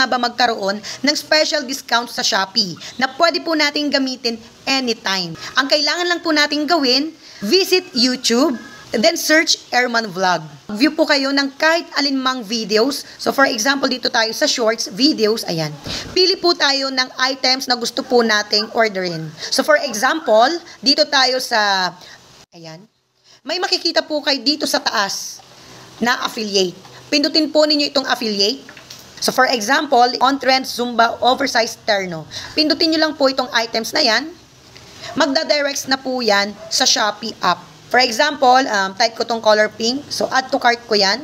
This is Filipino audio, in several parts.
nga ba magkaroon ng special discount sa Shopee na pwede po natin gamitin anytime. Ang kailangan lang po natin gawin, visit YouTube, then search Airman Vlog. View po kayo ng kahit alinmang videos. So for example, dito tayo sa shorts, videos, ayan. Pili po tayo ng items na gusto po nating orderin. So for example, dito tayo sa, ayan, may makikita po kayo dito sa taas na affiliate. Pindutin po ninyo itong affiliate. So for example, on-trend Zumba oversized terno. Pindutin nyo lang po itong items na yan. Magdadirects na po yan sa Shopee app. For example, type ko tong color pink. So, add to cart ko yan.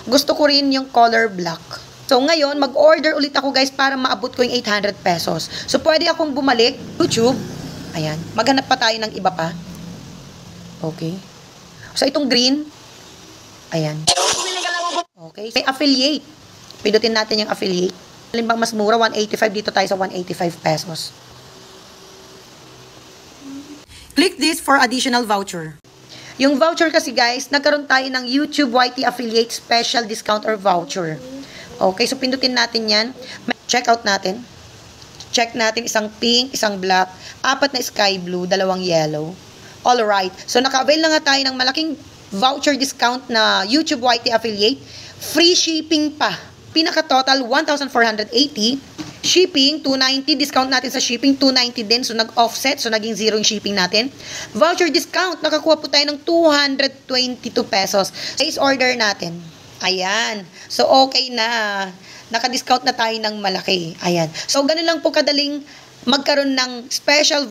Gusto ko rin yung color black. So, ngayon, mag-order ulit ako guys para maabot ko yung 800 pesos. So, pwede akong bumalik. YouTube. Ayan. Maghanap pa tayo ng iba pa. Okay. So, itong green. Ayan. Okay. May affiliate. Pindutin natin yung affiliate. Halimbawa mas mura, 185. Dito tayo sa 185 pesos. Click this for additional voucher. Yung voucher kasi guys, nagkaroon tayo ng YouTube YT Affiliate Special Discount or Voucher. Okay, so pindutin natin yan. Check out natin. Check natin isang pink, isang black, 4 na sky blue, 2 yellow. Alright, so naka-avail na nga tayo ng malaking voucher discount na YouTube YT Affiliate. Free shipping pa. Pinaka-total, 1,480. Shipping, 290. Discount natin sa shipping, 290 din. So, nag-offset. So, naging 0 yung shipping natin. Voucher discount. Nakakuha po tayo ng 222 pesos. Place order natin. Ayan. So, okay na. Naka-discount na tayo ng malaki. Ayan. So, ganun lang po kadaling magkaroon ng special